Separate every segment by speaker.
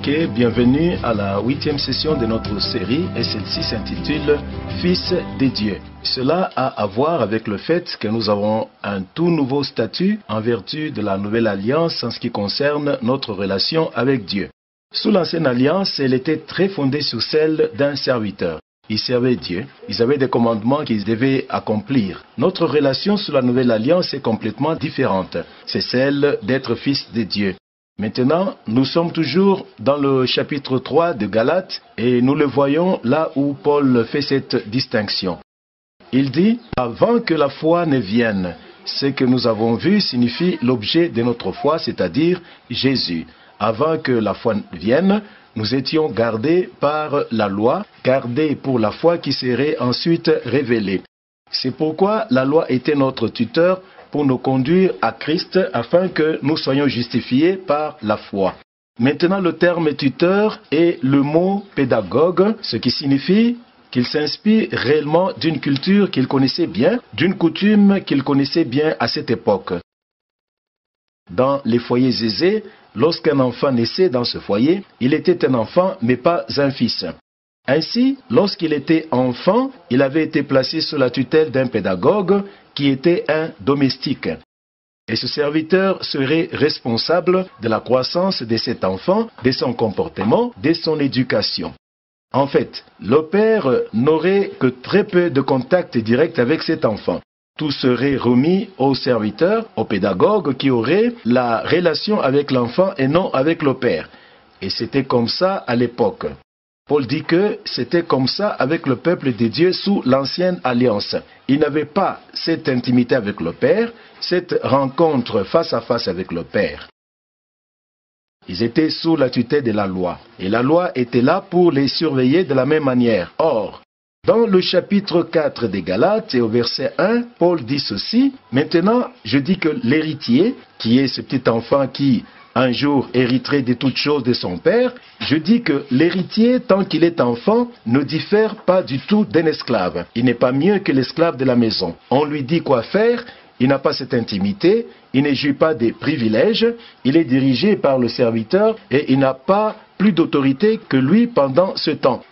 Speaker 1: Ok, bienvenue à la 8e session de notre série et celle-ci s'intitule « Fils des dieux ». Cela a à voir avec le fait que nous avons un tout nouveau statut en vertu de la nouvelle alliance en ce qui concerne notre relation avec Dieu. Sous l'ancienne alliance, elle était très fondée sur celle d'un serviteur. Ils servaient Dieu, ils avaient des commandements qu'ils devaient accomplir. Notre relation sous la nouvelle alliance est complètement différente. C'est celle d'être fils de Dieu. Maintenant, nous sommes toujours dans le chapitre 3 de Galates et nous le voyons là où Paul fait cette distinction. Il dit « Avant que la foi ne vienne, ce que nous avons vu signifie l'objet de notre foi, c'est-à-dire Jésus. Avant que la foi vienne, nous étions gardés par la loi, gardés pour la foi qui serait ensuite révélée. C'est pourquoi la loi était notre tuteur pour nous conduire à Christ afin que nous soyons justifiés par la foi. Maintenant, le terme tuteur est le mot pédagogue, ce qui signifie qu'il s'inspire réellement d'une culture qu'il connaissait bien, d'une coutume qu'il connaissait bien à cette époque. Dans les foyers aisés, lorsqu'un enfant naissait dans ce foyer, il était un enfant mais pas un fils. Ainsi, lorsqu'il était enfant, il avait été placé sous la tutelle d'un pédagogue qui était un domestique. Et ce serviteur serait responsable de la croissance de cet enfant, de son comportement, de son éducation. En fait, le père n'aurait que très peu de contact direct avec cet enfant. Tout serait remis au serviteur, au pédagogue qui aurait la relation avec l'enfant et non avec le père. Et c'était comme ça à l'époque. Paul dit que c'était comme ça avec le peuple de Dieu sous l'ancienne alliance. Il n'avait pas cette intimité avec le Père, cette rencontre face à face avec le Père. Ils étaient sous la tutelle de la loi. Et la loi était là pour les surveiller de la même manière. Or, dans le chapitre 4 des Galates et au verset 1, Paul dit ceci. Maintenant, je dis que l'héritier, qui est ce petit enfant qui un jour hériterait de toutes choses de son père, je dis que l'héritier, tant qu'il est enfant, ne diffère pas du tout d'un esclave. Il n'est pas mieux que l'esclave de la maison. On lui dit quoi faire, il n'a pas cette intimité, il ne jouit pas des privilèges, il est dirigé par le serviteur et il n'a pas plus d'autorité que lui pendant ce temps.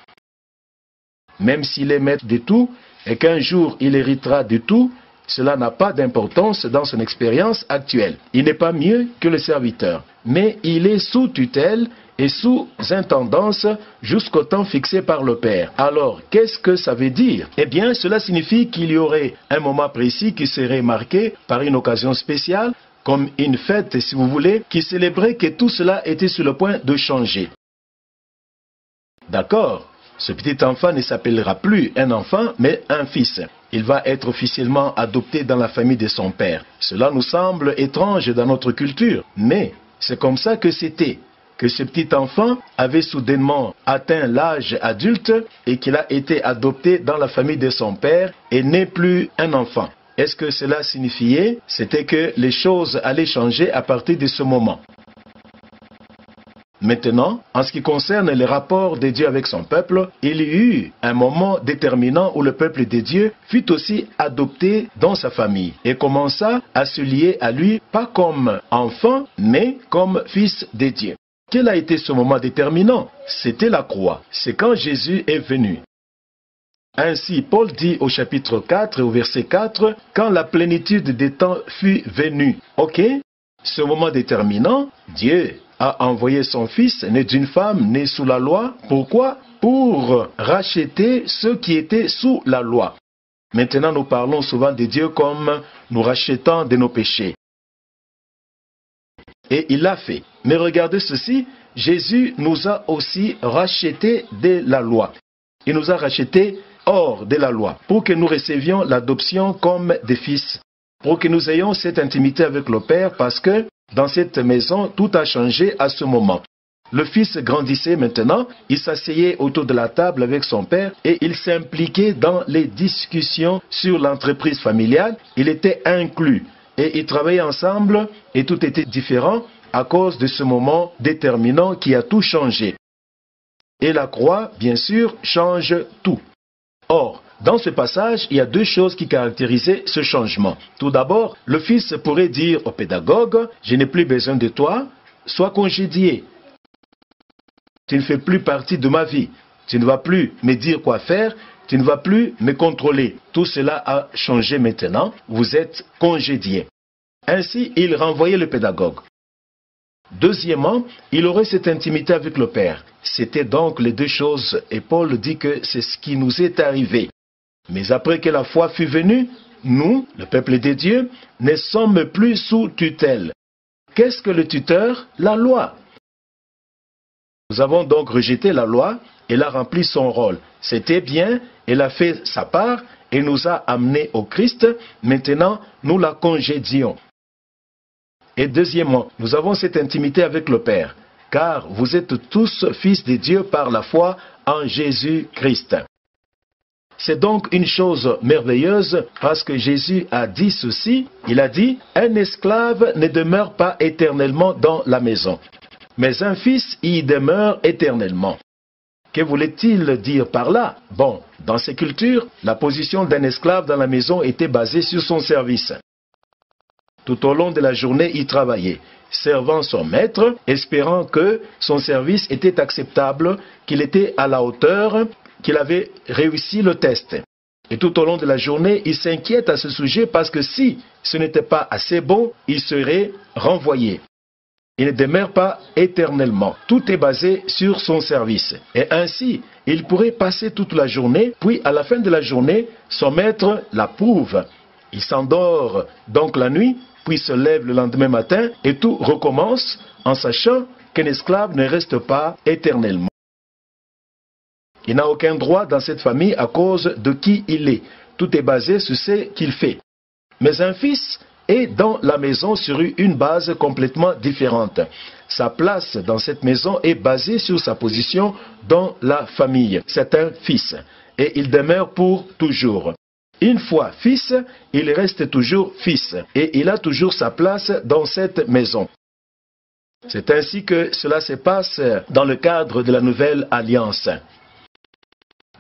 Speaker 1: Même s'il est maître de tout et qu'un jour il héritera de tout, cela n'a pas d'importance dans son expérience actuelle. Il n'est pas mieux que le serviteur, mais il est sous tutelle et sous intendance jusqu'au temps fixé par le Père. Alors, qu'est-ce que ça veut dire? Eh bien, cela signifie qu'il y aurait un moment précis qui serait marqué par une occasion spéciale, comme une fête, si vous voulez, qui célébrait que tout cela était sur le point de changer. D'accord? Ce petit enfant ne s'appellera plus un enfant, mais un fils. Il va être officiellement adopté dans la famille de son père. Cela nous semble étrange dans notre culture, mais c'est comme ça que c'était, que ce petit enfant avait soudainement atteint l'âge adulte et qu'il a été adopté dans la famille de son père et n'est plus un enfant. Est-ce que cela signifiait? C'était que les choses allaient changer à partir de ce moment. Maintenant, en ce qui concerne les rapports de Dieu avec son peuple, il y eut un moment déterminant où le peuple de Dieu fut aussi adopté dans sa famille et commença à se lier à lui, pas comme enfant, mais comme fils de Dieu. Quel a été ce moment déterminant? C'était la croix. C'est quand Jésus est venu. Ainsi, Paul dit au chapitre 4 et au verset 4, « Quand la plénitude des temps fut venue. » Ok? Ce moment déterminant, Dieu a envoyé son fils, né d'une femme, né sous la loi. Pourquoi? Pour racheter ceux qui étaient sous la loi. Maintenant, nous parlons souvent de Dieu comme nous rachetant de nos péchés. Et il l'a fait. Mais regardez ceci, Jésus nous a aussi rachetés de la loi. Il nous a rachetés hors de la loi, pour que nous recevions l'adoption comme des fils, pour que nous ayons cette intimité avec le Père, parce que dans cette maison, tout a changé à ce moment. Le fils grandissait maintenant, il s'asseyait autour de la table avec son père et il s'impliquait dans les discussions sur l'entreprise familiale. Il était inclus et ils travaillaient ensemble et tout était différent à cause de ce moment déterminant qui a tout changé. Et la croix, bien sûr, change tout. Or, dans ce passage, il y a deux choses qui caractérisaient ce changement. Tout d'abord, le fils pourrait dire au pédagogue, « Je n'ai plus besoin de toi, sois congédié. » tu ne fais plus partie de ma vie. Tu ne vas plus me dire quoi faire, tu ne vas plus me contrôler. Tout cela a changé maintenant, vous êtes congédié. Ainsi, il renvoyait le pédagogue. Deuxièmement, il aurait cette intimité avec le Père. C'était donc les deux choses, et Paul dit que c'est ce qui nous est arrivé. Mais après que la foi fut venue, nous, le peuple de Dieu, ne sommes plus sous tutelle. Qu'est-ce que le tuteur? La loi. Nous avons donc rejeté la loi, elle a rempli son rôle. C'était bien, elle a fait sa part et nous a amenés au Christ. Maintenant, nous la congédions. Et deuxièmement, nous avons cette intimité avec le Père, car vous êtes tous fils de Dieu par la foi en Jésus-Christ. C'est donc une chose merveilleuse parce que Jésus a dit ceci, il a dit « Un esclave ne demeure pas éternellement dans la maison, mais un fils y demeure éternellement. » Que voulait-il dire par là? Bon, dans ces cultures, la position d'un esclave dans la maison était basée sur son service. Tout au long de la journée, il travaillait, servant son maître, espérant que son service était acceptable, qu'il était à la hauteur, qu'il avait réussi le test. Et tout au long de la journée, il s'inquiète à ce sujet parce que si ce n'était pas assez bon, il serait renvoyé. Il ne demeure pas éternellement. Tout est basé sur son service. Et ainsi, il pourrait passer toute la journée, puis à la fin de la journée, son maître l'approuve. Il s'endort donc la nuit, puis se lève le lendemain matin, et tout recommence en sachant qu'un esclave ne reste pas éternellement. Il n'a aucun droit dans cette famille à cause de qui il est. Tout est basé sur ce qu'il fait. Mais un fils est dans la maison sur une base complètement différente. Sa place dans cette maison est basée sur sa position dans la famille. C'est un fils et il demeure pour toujours. Une fois fils, il reste toujours fils et il a toujours sa place dans cette maison. C'est ainsi que cela se passe dans le cadre de la nouvelle alliance.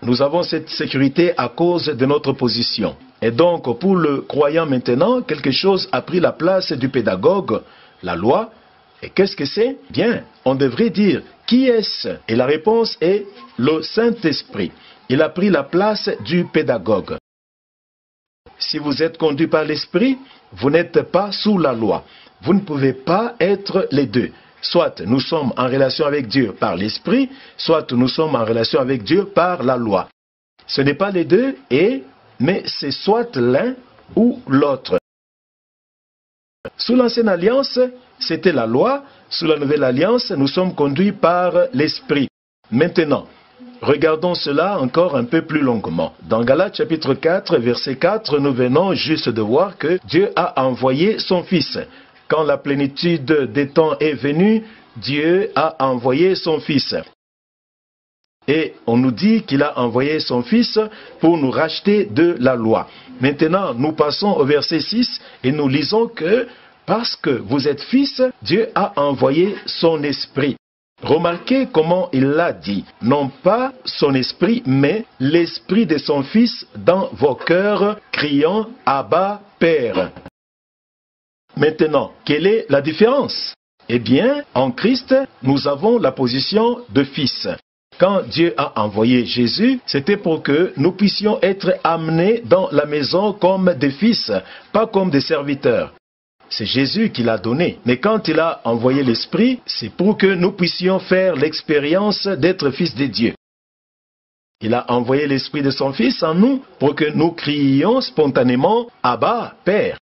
Speaker 1: Nous avons cette sécurité à cause de notre position. Et donc, pour le croyant maintenant, quelque chose a pris la place du pédagogue, la loi. Et qu'est-ce que c'est? Bien, on devrait dire, qui est-ce? Et la réponse est le Saint-Esprit. Il a pris la place du pédagogue. Si vous êtes conduit par l'Esprit, vous n'êtes pas sous la loi. Vous ne pouvez pas être les deux. Soit nous sommes en relation avec Dieu par l'Esprit, soit nous sommes en relation avec Dieu par la loi. Ce n'est pas les deux, mais c'est soit l'un ou l'autre. Sous l'ancienne alliance, c'était la loi. Sous la nouvelle alliance, nous sommes conduits par l'Esprit. Maintenant, regardons cela encore un peu plus longuement. Dans Galates chapitre 4, verset 4, nous venons juste de voir que Dieu a envoyé son Fils. Quand la plénitude des temps est venue, Dieu a envoyé son Fils. Et on nous dit qu'il a envoyé son Fils pour nous racheter de la loi. Maintenant, nous passons au verset 6 et nous lisons que parce que vous êtes fils, Dieu a envoyé son Esprit. Remarquez comment il l'a dit. Non pas son Esprit, mais l'Esprit de son Fils dans vos cœurs, criant « Abba, Père ». Maintenant, quelle est la différence? Eh bien, en Christ, nous avons la position de fils. Quand Dieu a envoyé Jésus, c'était pour que nous puissions être amenés dans la maison comme des fils, pas comme des serviteurs. C'est Jésus qui l'a donné. Mais quand il a envoyé l'Esprit, c'est pour que nous puissions faire l'expérience d'être fils de Dieu. Il a envoyé l'Esprit de son Fils en nous pour que nous crions spontanément « Abba, Père ».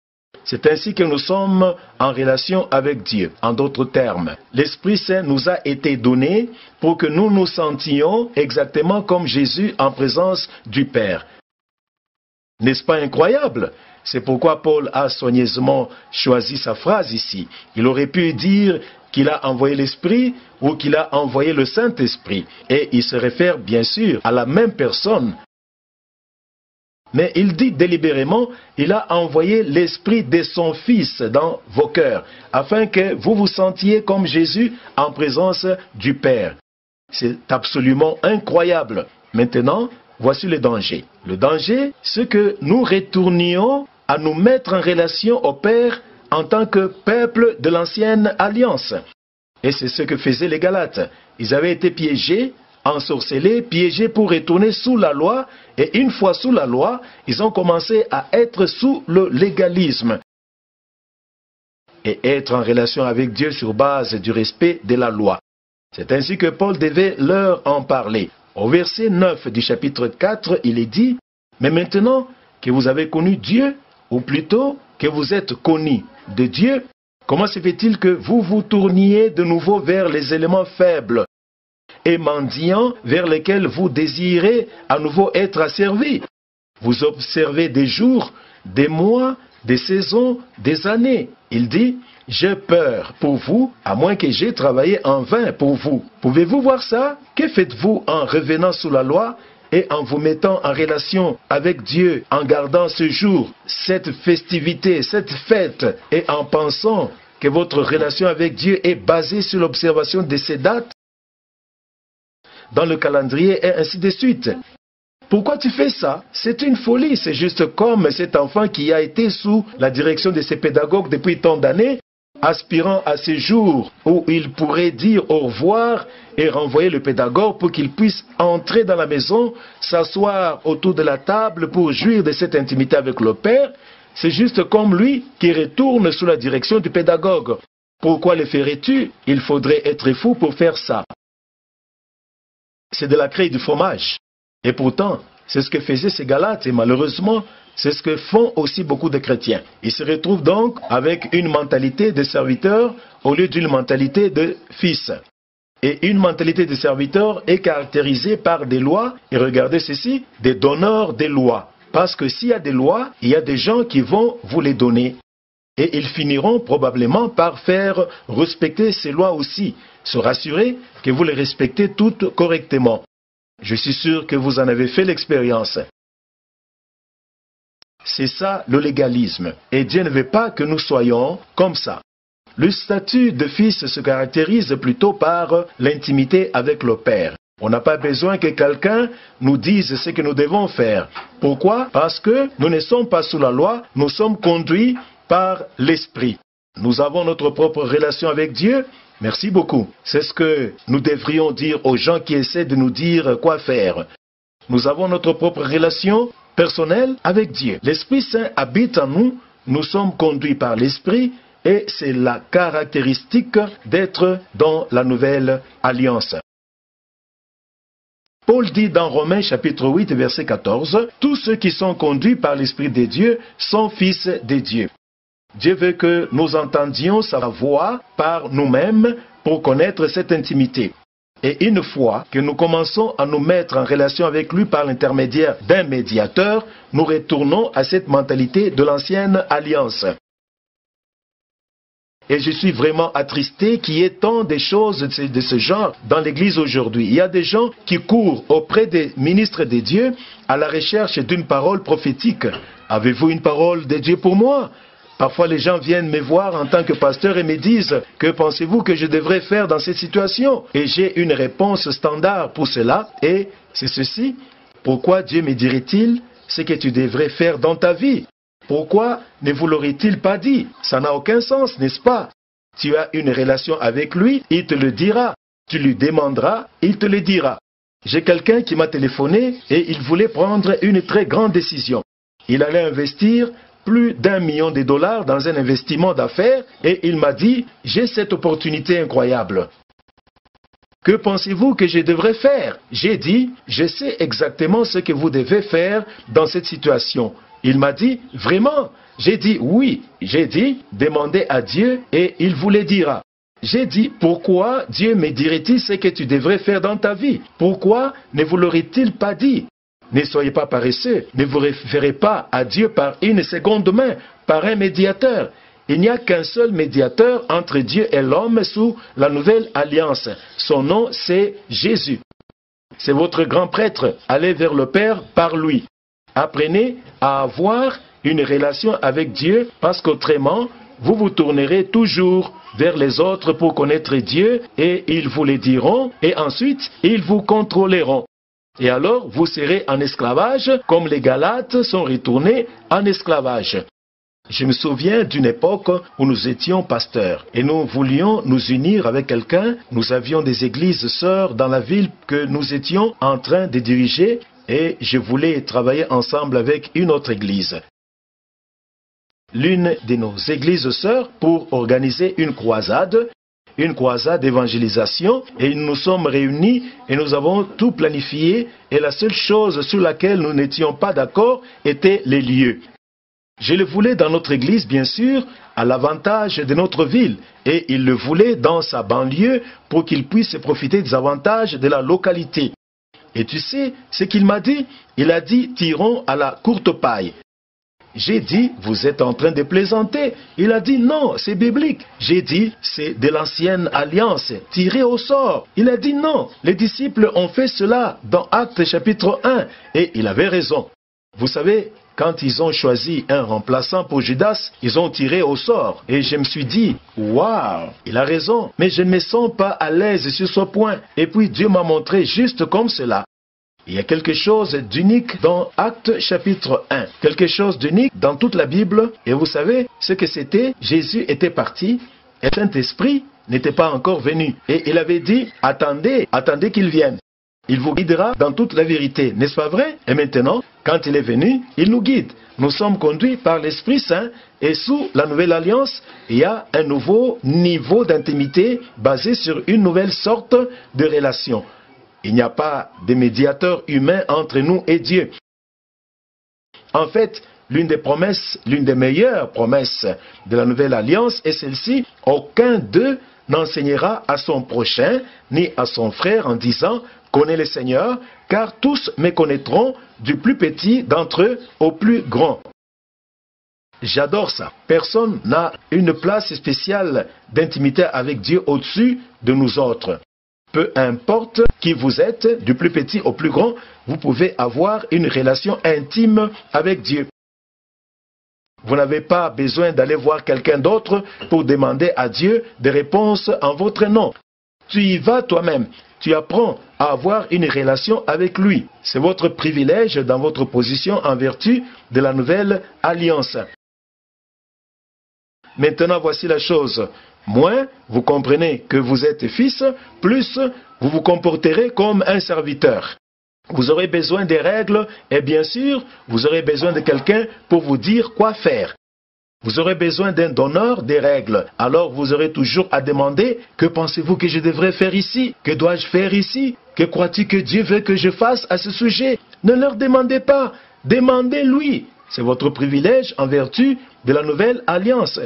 Speaker 1: C'est ainsi que nous sommes en relation avec Dieu. En d'autres termes, l'Esprit Saint nous a été donné pour que nous nous sentions exactement comme Jésus en présence du Père. N'est-ce pas incroyable? C'est pourquoi Paul a soigneusement choisi sa phrase ici. Il aurait pu dire qu'il a envoyé l'Esprit ou qu'il a envoyé le Saint-Esprit. Et il se réfère bien sûr à la même personne. Mais il dit délibérément, il a envoyé l'Esprit de son Fils dans vos cœurs, afin que vous vous sentiez comme Jésus en présence du Père. C'est absolument incroyable. Maintenant, voici le danger. Le danger, c'est que nous retournions à nous mettre en relation au Père en tant que peuple de l'ancienne alliance. Et c'est ce que faisaient les Galates. Ils avaient été piégés, ensorcelés, piégés pour retourner sous la loi. Et une fois sous la loi, ils ont commencé à être sous le légalisme. Et être en relation avec Dieu sur base du respect de la loi. C'est ainsi que Paul devait leur en parler. Au verset 9 du chapitre 4, il est dit, « Mais maintenant que vous avez connu Dieu, ou plutôt que vous êtes connus de Dieu, comment se fait-il que vous vous tourniez de nouveau vers les éléments faibles et mendiants vers lesquels vous désirez à nouveau être asservis? Vous observez des jours, des mois, des saisons, des années. » Il dit, « J'ai peur pour vous, à moins que j'ai travaillé en vain pour vous. » Pouvez-vous voir ça? Que faites-vous en revenant sous la loi et en vous mettant en relation avec Dieu, en gardant ce jour, cette festivité, cette fête, et en pensant que votre relation avec Dieu est basée sur l'observation de ces dates dans le calendrier et ainsi de suite? Pourquoi tu fais ça? C'est une folie. C'est juste comme cet enfant qui a été sous la direction de ses pédagogues depuis tant d'années, aspirant à ces jours où il pourrait dire au revoir et renvoyer le pédagogue pour qu'il puisse entrer dans la maison, s'asseoir autour de la table pour jouir de cette intimité avec le Père. C'est juste comme lui qui retourne sous la direction du pédagogue. Pourquoi le ferais-tu? Il faudrait être fou pour faire ça. C'est de la craie du fromage. Et pourtant, c'est ce que faisaient ces Galates et malheureusement, c'est ce que font aussi beaucoup de chrétiens. Ils se retrouvent donc avec une mentalité de serviteur au lieu d'une mentalité de fils. Et une mentalité de serviteur est caractérisée par des lois, et regardez ceci, des donneurs des lois. Parce que s'il y a des lois, il y a des gens qui vont vous les donner. Et ils finiront probablement par faire respecter ces lois aussi, se rassurer que vous les respectez toutes correctement. Je suis sûr que vous en avez fait l'expérience. C'est ça le légalisme. Et Dieu ne veut pas que nous soyons comme ça. Le statut de fils se caractérise plutôt par l'intimité avec le Père. On n'a pas besoin que quelqu'un nous dise ce que nous devons faire. Pourquoi? Parce que nous ne sommes pas sous la loi, nous sommes conduits par l'Esprit. Nous avons notre propre relation avec Dieu. Merci beaucoup. C'est ce que nous devrions dire aux gens qui essaient de nous dire quoi faire. Nous avons notre propre relation personnelle avec Dieu. L'Esprit Saint habite en nous, nous sommes conduits par l'Esprit et c'est la caractéristique d'être dans la nouvelle alliance. Paul dit dans Romains chapitre 8 verset 14, « Tous ceux qui sont conduits par l'Esprit de Dieu sont fils de Dieu. » Dieu veut que nous entendions sa voix par nous-mêmes pour connaître cette intimité. Et une fois que nous commençons à nous mettre en relation avec lui par l'intermédiaire d'un médiateur, nous retournons à cette mentalité de l'ancienne alliance. Et je suis vraiment attristé qu'il y ait tant de choses de ce genre dans l'Église aujourd'hui. Il y a des gens qui courent auprès des ministres de Dieu à la recherche d'une parole prophétique. Avez-vous une parole de Dieu pour moi? Parfois, les gens viennent me voir en tant que pasteur et me disent « Que pensez-vous que je devrais faire dans cette situation ?» Et j'ai une réponse standard pour cela, et c'est ceci. Pourquoi Dieu me dirait-il ce que tu devrais faire dans ta vie? Pourquoi ne vous l'aurait-il pas dit? Ça n'a aucun sens, n'est-ce pas? Tu as une relation avec lui, il te le dira. Tu lui demanderas, il te le dira. J'ai quelqu'un qui m'a téléphoné et il voulait prendre une très grande décision. Il allait investir plus d'1 million de dollars dans un investissement d'affaires et il m'a dit « J'ai cette opportunité incroyable. Que pensez-vous que je devrais faire ?» J'ai dit « Je sais exactement ce que vous devez faire dans cette situation. » Il m'a dit « Vraiment ?» J'ai dit « Oui. » J'ai dit « Demandez à Dieu et il vous le dira. » J'ai dit « Pourquoi Dieu me dirait-il ce que tu devrais faire dans ta vie? Pourquoi ne vous l'aurait-il pas dit? Ne soyez pas paresseux, ne vous référez pas à Dieu par une seconde main, par un médiateur. Il n'y a qu'un seul médiateur entre Dieu et l'homme sous la nouvelle alliance. Son nom, c'est Jésus. C'est votre grand prêtre. Allez vers le Père par lui. Apprenez à avoir une relation avec Dieu parce qu'autrement, vous vous tournerez toujours vers les autres pour connaître Dieu et ils vous le diront et ensuite ils vous contrôleront. Et alors, vous serez en esclavage, comme les Galates sont retournés en esclavage. Je me souviens d'une époque où nous étions pasteurs et nous voulions nous unir avec quelqu'un. Nous avions des églises sœurs dans la ville que nous étions en train de diriger et je voulais travailler ensemble avec une autre église. L'une de nos églises sœurs pour organiser une croisade d'évangélisation, et nous nous sommes réunis et nous avons tout planifié et la seule chose sur laquelle nous n'étions pas d'accord était les lieux. Je le voulais dans notre église, bien sûr, à l'avantage de notre ville, et il le voulait dans sa banlieue pour qu'il puisse profiter des avantages de la localité. Et tu sais ce qu'il m'a dit? Il a dit, tirons à la courte paille. J'ai dit, vous êtes en train de plaisanter. Il a dit, non, c'est biblique. J'ai dit, c'est de l'ancienne alliance, tiré au sort. Il a dit, non, les disciples ont fait cela dans Actes chapitre 1. Et il avait raison. Vous savez, quand ils ont choisi un remplaçant pour Judas, ils ont tiré au sort. Et je me suis dit, waouh, il a raison. Mais je ne me sens pas à l'aise sur ce point. Et puis Dieu m'a montré juste comme cela. Il y a quelque chose d'unique dans Actes chapitre 1. Quelque chose d'unique dans toute la Bible. Et vous savez ce que c'était? Jésus était parti et le Saint-Esprit n'était pas encore venu. Et il avait dit, attendez qu'il vienne. Il vous guidera dans toute la vérité, n'est-ce pas vrai? Et maintenant, quand il est venu, il nous guide. Nous sommes conduits par l'Esprit Saint et sous la nouvelle alliance, il y a un nouveau niveau d'intimité basé sur une nouvelle sorte de relation. Il n'y a pas de médiateur humain entre nous et Dieu. En fait, l'une des meilleures promesses de la nouvelle alliance est celle-ci. Aucun d'eux n'enseignera à son prochain ni à son frère en disant « Connais le Seigneur », car tous me connaîtront, du plus petit d'entre eux au plus grand. J'adore ça. Personne n'a une place spéciale d'intimité avec Dieu au-dessus de nous autres. Peu importe qui vous êtes, du plus petit au plus grand, vous pouvez avoir une relation intime avec Dieu. Vous n'avez pas besoin d'aller voir quelqu'un d'autre pour demander à Dieu des réponses en votre nom. Tu y vas toi-même. Tu apprends à avoir une relation avec lui. C'est votre privilège dans votre position en vertu de la nouvelle alliance. Maintenant, voici la chose. Moins vous comprenez que vous êtes fils, plus vous vous comporterez comme un serviteur. Vous aurez besoin des règles et bien sûr, vous aurez besoin de quelqu'un pour vous dire quoi faire. Vous aurez besoin d'un donneur des règles. Alors vous aurez toujours à demander, que pensez-vous que je devrais faire ici? Que dois-je faire ici? Que crois-tu que Dieu veut que je fasse à ce sujet? Ne leur demandez pas, demandez-lui. C'est votre privilège en vertu de la nouvelle alliance.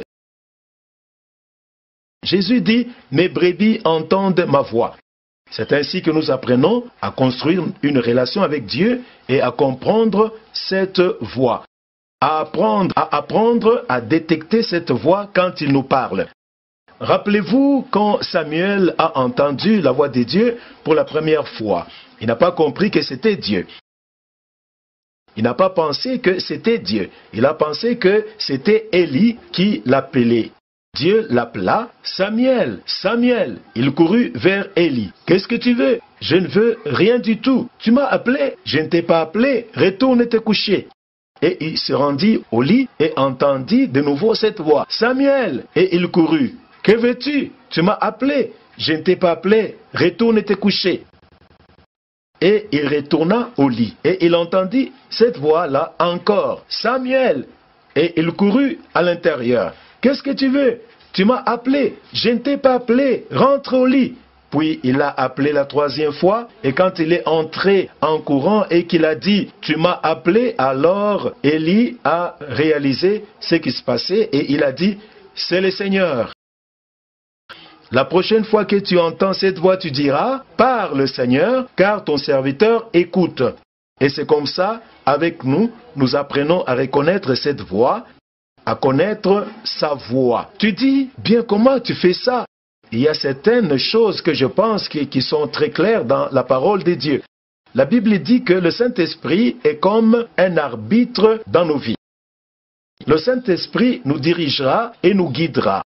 Speaker 1: Jésus dit, mes brebis entendent ma voix. C'est ainsi que nous apprenons à construire une relation avec Dieu et à comprendre cette voix. À apprendre à détecter cette voix quand il nous parle. Rappelez-vous quand Samuel a entendu la voix de Dieu pour la première fois. Il n'a pas compris que c'était Dieu. Il n'a pas pensé que c'était Dieu. Il a pensé que c'était Élie qui l'appelait. Dieu l'appela Samuel, Samuel. Il courut vers Élie. Qu'est-ce que tu veux? Je ne veux rien du tout. Tu m'as appelé. Je ne t'ai pas appelé. Retourne te coucher. Et il se rendit au lit et entendit de nouveau cette voix. Samuel. Et il courut. Que veux-tu? Tu m'as appelé. Je ne t'ai pas appelé. Retourne te coucher. Et il retourna au lit. Et il entendit cette voix-là encore. Samuel. Et il courut à l'intérieur. Qu'est-ce que tu veux? Tu m'as appelé. Je ne t'ai pas appelé. Rentre au lit. Puis il l'a appelé la troisième fois. Et quand il est entré en courant et qu'il a dit « Tu m'as appelé », alors Élie a réalisé ce qui se passait et il a dit « C'est le Seigneur ». La prochaine fois que tu entends cette voix, tu diras « Parle Seigneur, car ton serviteur écoute ». Et c'est comme ça, avec nous, nous apprenons à reconnaître cette voix, à connaître sa voix. Tu dis, bien comment tu fais ça? Il y a certaines choses que je pense qui sont très claires dans la parole de Dieu. La Bible dit que le Saint-Esprit est comme un arbitre dans nos vies. Le Saint-Esprit nous dirigera et nous guidera.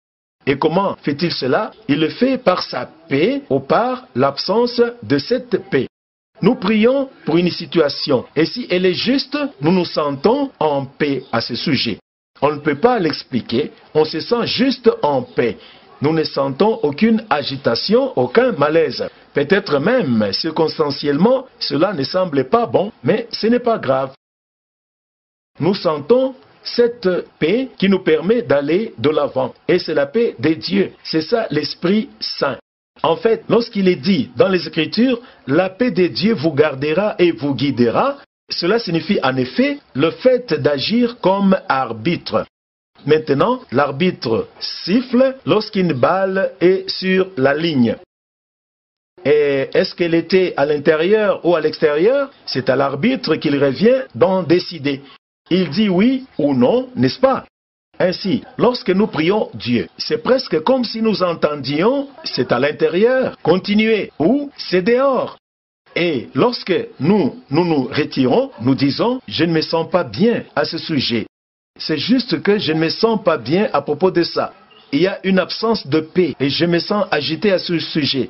Speaker 1: Et comment fait-il cela? Il le fait par sa paix ou par l'absence de cette paix. Nous prions pour une situation et si elle est juste, nous nous sentons en paix à ce sujet. On ne peut pas l'expliquer, on se sent juste en paix. Nous ne sentons aucune agitation, aucun malaise. Peut-être même, circonstanciellement, cela ne semble pas bon, mais ce n'est pas grave. Nous sentons cette paix qui nous permet d'aller de l'avant. Et c'est la paix de Dieu. C'est ça l'Esprit Saint. En fait, lorsqu'il est dit dans les Écritures, la paix de Dieu vous gardera et vous guidera, cela signifie en effet le fait d'agir comme arbitre. Maintenant, l'arbitre siffle lorsqu'une balle est sur la ligne. Et est-ce qu'elle était à l'intérieur ou à l'extérieur? C'est à l'arbitre qu'il revient d'en décider. Il dit oui ou non, n'est-ce pas? Ainsi, lorsque nous prions Dieu, c'est presque comme si nous entendions c'est à l'intérieur, continuez, ou c'est dehors. Et lorsque nous nous retirons, nous disons je ne me sens pas bien à ce sujet. C'est juste que je ne me sens pas bien à propos de ça. Il y a une absence de paix et je me sens agité à ce sujet.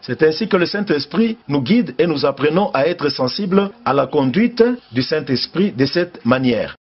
Speaker 1: C'est ainsi que le Saint-Esprit nous guide et nous apprenons à être sensibles à la conduite du Saint-Esprit de cette manière.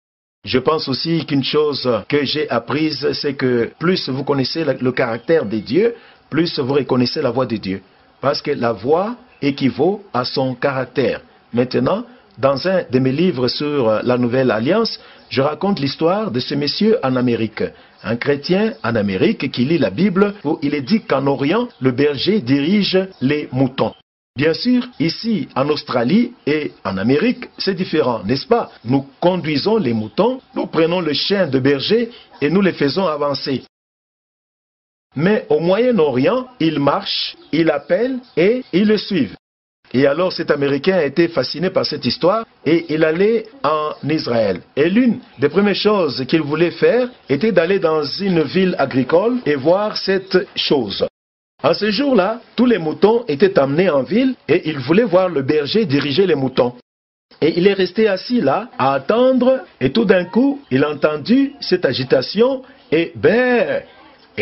Speaker 1: Je pense aussi qu'une chose que j'ai apprise, c'est que plus vous connaissez le caractère de Dieu, plus vous reconnaissez la voix de Dieu. Parce que la voix équivaut à son caractère. Maintenant, dans un de mes livres sur la Nouvelle Alliance, je raconte l'histoire de ce monsieur en Amérique. Un chrétien en Amérique qui lit la Bible où il est dit qu'en Orient, le berger dirige les moutons. Bien sûr, ici en Australie et en Amérique, c'est différent, n'est-ce pas? Nous conduisons les moutons, nous prenons le chien de berger et nous les faisons avancer. Mais au Moyen-Orient, ils marchent, ils appellent et ils le suivent. Et alors cet Américain a été fasciné par cette histoire et il allait en Israël. Et l'une des premières choses qu'il voulait faire était d'aller dans une ville agricole et voir cette chose. En ce jour-là, tous les moutons étaient amenés en ville et il voulait voir le berger diriger les moutons. Et il est resté assis là à attendre et tout d'un coup, il a entendu cette agitation et ben...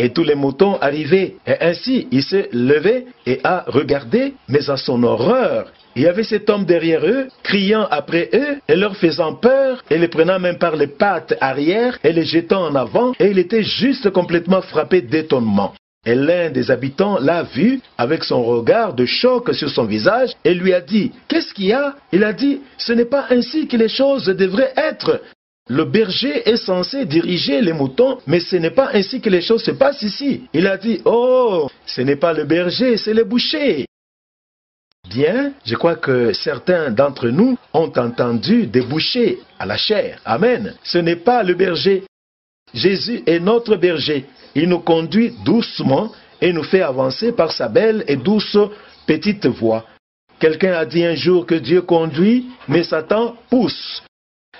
Speaker 1: Et tous les moutons arrivaient. Et ainsi, il s'est levé et a regardé, mais à son horreur, il y avait cet homme derrière eux, criant après eux et leur faisant peur, et les prenant même par les pattes arrière et les jetant en avant, et il était juste complètement frappé d'étonnement. Et l'un des habitants l'a vu avec son regard de choc sur son visage et lui a dit « Qu'est-ce qu'il y a ?» Il a dit « Ce n'est pas ainsi que les choses devraient être. » Le berger est censé diriger les moutons, mais ce n'est pas ainsi que les choses se passent ici. Il a dit, oh, ce n'est pas le berger, c'est le boucher. Bien, je crois que certains d'entre nous ont entendu des bouchers à la chair. Amen. Ce n'est pas le berger. Jésus est notre berger. Il nous conduit doucement et nous fait avancer par sa belle et douce petite voix. Quelqu'un a dit un jour que Dieu conduit, mais Satan pousse.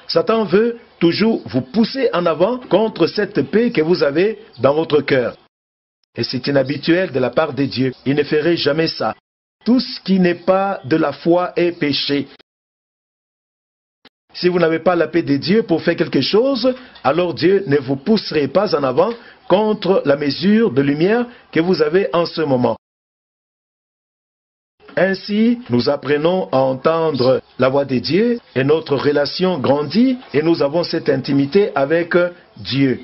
Speaker 1: Satan veut toujours vous pousser en avant contre cette paix que vous avez dans votre cœur. Et c'est inhabituel de la part de Dieu. Il ne ferait jamais ça. Tout ce qui n'est pas de la foi est péché. Si vous n'avez pas la paix de Dieu pour faire quelque chose, alors Dieu ne vous pousserait pas en avant contre la mesure de lumière que vous avez en ce moment. Ainsi, nous apprenons à entendre la voix de Dieu et notre relation grandit et nous avons cette intimité avec Dieu.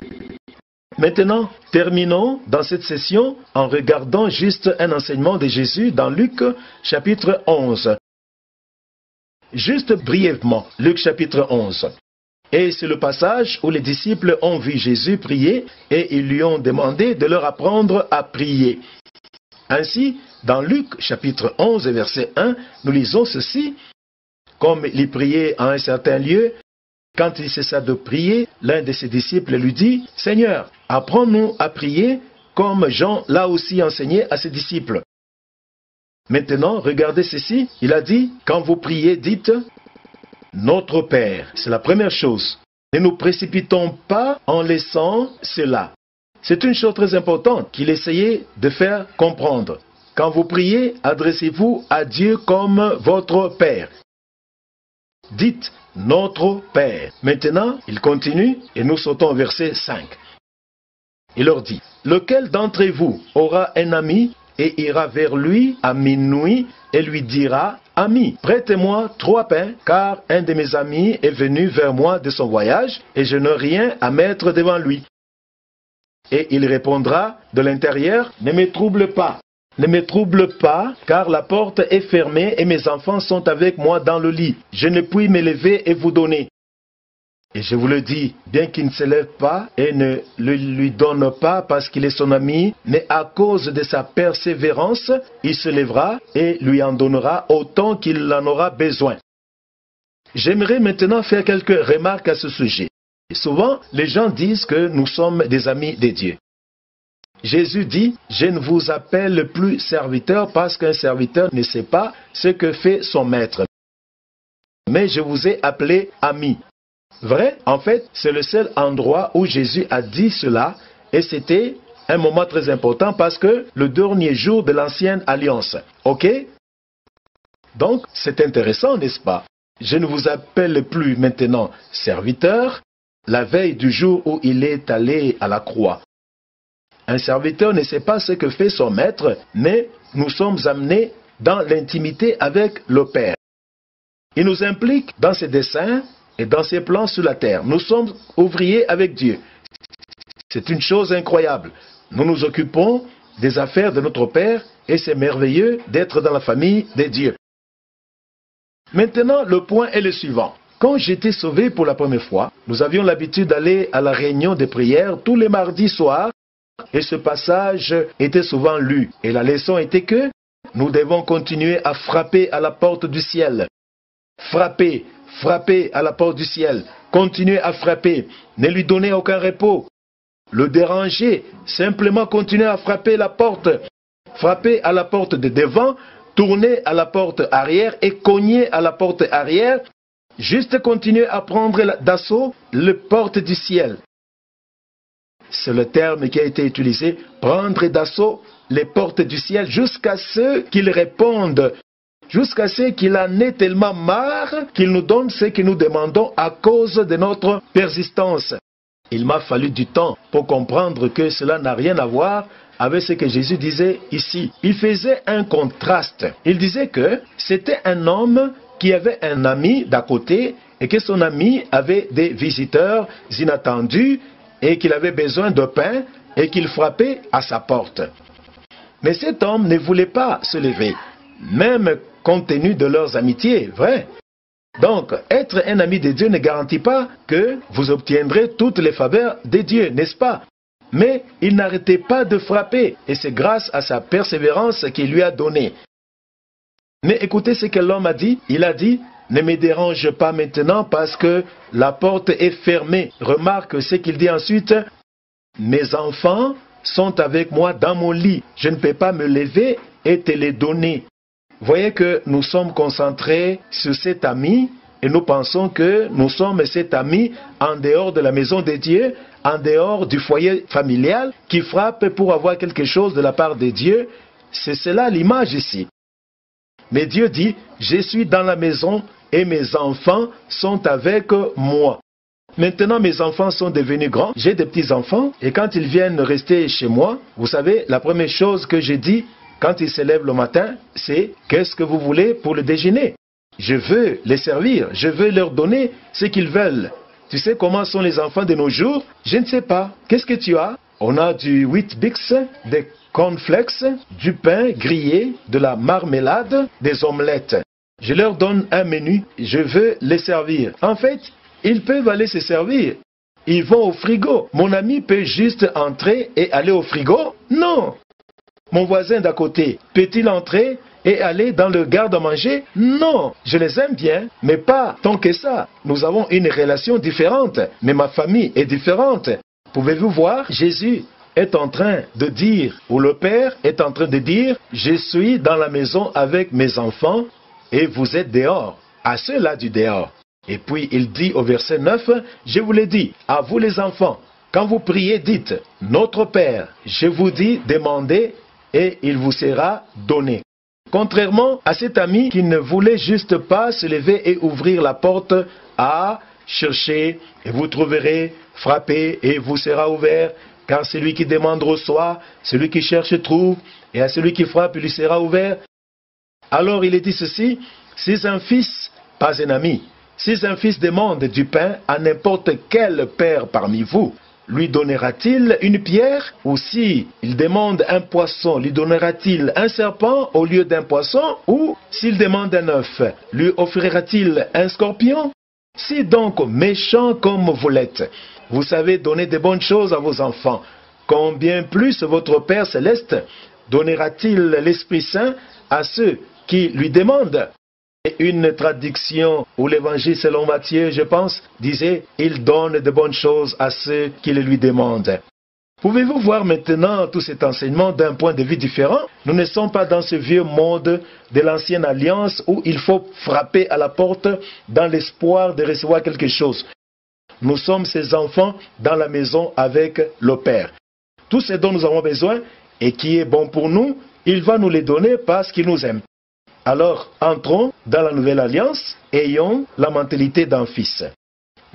Speaker 1: Maintenant, terminons dans cette session en regardant juste un enseignement de Jésus dans Luc chapitre 11. Juste brièvement, Luc chapitre 11. Et c'est le passage où les disciples ont vu Jésus prier et ils lui ont demandé de leur apprendre à prier. Ainsi, dans Luc chapitre 11 verset 1, nous lisons ceci. Comme il priait à un certain lieu, quand il cessa de prier, l'un de ses disciples lui dit, « Seigneur, apprends-nous à prier comme Jean l'a aussi enseigné à ses disciples. » Maintenant, regardez ceci, il a dit, « Quand vous priez, dites, Notre Père. » C'est la première chose. Ne nous précipitons pas en laissant cela. C'est une chose très importante qu'il essayait de faire comprendre. Quand vous priez, adressez-vous à Dieu comme votre Père. Dites notre Père. Maintenant, il continue et nous sautons au verset 5. Il leur dit, lequel d'entre vous aura un ami et ira vers lui à minuit et lui dira, Ami, prêtez-moi 3 pains, car un de mes amis est venu vers moi de son voyage, et je n'ai rien à mettre devant lui. Et il répondra de l'intérieur, ne me trouble pas. Ne me trouble pas, car la porte est fermée et mes enfants sont avec moi dans le lit. Je ne puis me lever et vous donner. Et je vous le dis, bien qu'il ne se lève pas et ne le lui donne pas parce qu'il est son ami, mais à cause de sa persévérance, il se lèvera et lui en donnera autant qu'il en aura besoin. J'aimerais maintenant faire quelques remarques à ce sujet. Souvent, les gens disent que nous sommes des amis de Dieu. Jésus dit, « Je ne vous appelle plus serviteur parce qu'un serviteur ne sait pas ce que fait son maître. Mais je vous ai appelé ami. » Vrai, en fait, c'est le seul endroit où Jésus a dit cela et c'était un moment très important parce que le dernier jour de l'ancienne alliance. Ok? Donc, c'est intéressant, n'est-ce pas? Je ne vous appelle plus maintenant serviteur, la veille du jour où il est allé à la croix. Un serviteur ne sait pas ce que fait son maître, mais nous sommes amenés dans l'intimité avec le Père. Il nous implique dans ses desseins et dans ses plans sur la terre. Nous sommes ouvriers avec Dieu. C'est une chose incroyable. Nous nous occupons des affaires de notre Père et c'est merveilleux d'être dans la famille de Dieu. Maintenant, le point est le suivant. Quand j'étais sauvé pour la première fois, nous avions l'habitude d'aller à la réunion de prière tous les mardis soirs et ce passage était souvent lu. Et la leçon était que nous devons continuer à frapper à la porte du ciel. Frapper, frapper à la porte du ciel. Continuez à frapper. Ne lui donnez aucun repos. Le déranger, simplement continuer à frapper la porte. Frapper à la porte de devant, tourner à la porte arrière et cogner à la porte arrière. Juste continuer à prendre d'assaut la porte du ciel. C'est le terme qui a été utilisé, prendre d'assaut les portes du ciel jusqu'à ce qu'ils répondent, jusqu'à ce qu'il en ait tellement marre qu'il nous donne ce que nous demandons à cause de notre persistance. Il m'a fallu du temps pour comprendre que cela n'a rien à voir avec ce que Jésus disait ici. Il faisait un contraste. Il disait que c'était un homme qui avait un ami d'à côté et que son ami avait des visiteurs inattendus et qu'il avait besoin de pain et qu'il frappait à sa porte. Mais cet homme ne voulait pas se lever, même compte tenu de leurs amitiés, vrai? Donc, être un ami de Dieu ne garantit pas que vous obtiendrez toutes les faveurs de Dieu, n'est-ce pas? Mais il n'arrêtait pas de frapper et c'est grâce à sa persévérance qu'il lui a donné. Mais écoutez ce que l'homme a dit. Il a dit, ne me dérange pas maintenant parce que la porte est fermée. Remarque ce qu'il dit ensuite. Mes enfants sont avec moi dans mon lit. Je ne peux pas me lever et te les donner. Voyez que nous sommes concentrés sur cet ami et nous pensons que nous sommes cet ami en dehors de la maison de Dieu, en dehors du foyer familial qui frappe pour avoir quelque chose de la part de Dieu. C'est cela l'image ici. Mais Dieu dit, je suis dans la maison et mes enfants sont avec moi. Maintenant, mes enfants sont devenus grands. J'ai des petits-enfants et quand ils viennent rester chez moi, vous savez, la première chose que je dis quand ils se lèvent le matin, c'est « Qu'est-ce que vous voulez pour le déjeuner ?» Je veux les servir, je veux leur donner ce qu'ils veulent. Tu sais comment sont les enfants de nos jours? Je ne sais pas. Qu'est-ce que tu as? On a du Weet-Bix, des cornflakes, du pain grillé, de la marmelade, des omelettes. Je leur donne un menu, je veux les servir. En fait, ils peuvent aller se servir. Ils vont au frigo. Mon ami peut juste entrer et aller au frigo? Non. Mon voisin d'à côté, peut-il entrer et aller dans le garde-à-manger? Non. Je les aime bien, mais pas tant que ça. Nous avons une relation différente, mais ma famille est différente. Pouvez-vous voir? Jésus est en train de dire, ou le Père est en train de dire, je suis dans la maison avec mes enfants et vous êtes dehors, à ceux-là du dehors. Et puis il dit au verset 9, je vous l'ai dit, à vous les enfants, quand vous priez, dites, notre Père, je vous dis, demandez et il vous sera donné. Contrairement à cet ami qui ne voulait juste pas se lever et ouvrir la porte à chercher et vous trouverez, frappez et vous sera ouvert. Car celui qui demande reçoit, celui qui cherche trouve, et à celui qui frappe, il lui sera ouvert. Alors il est dit ceci, Si un fils, pas un ami, si un fils demande du pain à n'importe quel père parmi vous, lui donnera-t-il une pierre? Ou si il demande un poisson, lui donnera-t-il un serpent au lieu d'un poisson? Ou s'il demande un œuf, lui offrira-t-il un scorpion? Si donc, méchant comme vous l'êtes, vous savez donner de bonnes choses à vos enfants, combien plus votre Père céleste donnera-t-il l'Esprit Saint à ceux qui lui demandent? Et une traduction où l'évangile selon Matthieu, je pense, disait « Il donne de bonnes choses à ceux qui le lui demandent ». Pouvez-vous voir maintenant tout cet enseignement d'un point de vue différent? Nous ne sommes pas dans ce vieux monde de l'ancienne alliance où il faut frapper à la porte dans l'espoir de recevoir quelque chose. Nous sommes ces enfants dans la maison avec le Père. Tout ce dont nous avons besoin et qui est bon pour nous, il va nous les donner parce qu'il nous aime. Alors, entrons dans la nouvelle alliance, ayons la mentalité d'un fils.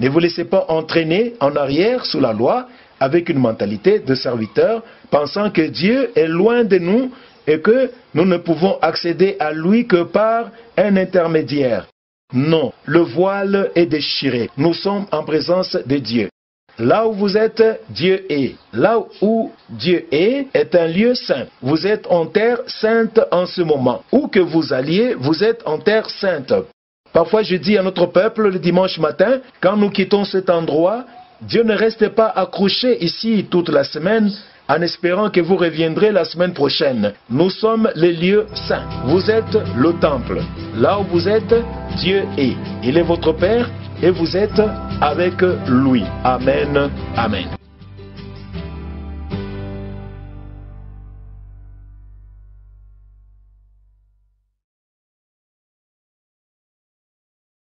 Speaker 1: Ne vous laissez pas entraîner en arrière sous la loi avec une mentalité de serviteur, pensant que Dieu est loin de nous et que nous ne pouvons accéder à lui que par un intermédiaire. Non, le voile est déchiré. Nous sommes en présence de Dieu. Là où vous êtes, Dieu est. Là où Dieu est un lieu saint. Vous êtes en terre sainte en ce moment. Où que vous alliez, vous êtes en terre sainte. Parfois, je dis à notre peuple le dimanche matin, quand nous quittons cet endroit, Dieu ne reste pas accroché ici toute la semaine en espérant que vous reviendrez la semaine prochaine. Nous sommes les lieux saints. Vous êtes le temple. Là où vous êtes, Dieu est. Il est votre Père et vous êtes avec lui. Amen. Amen.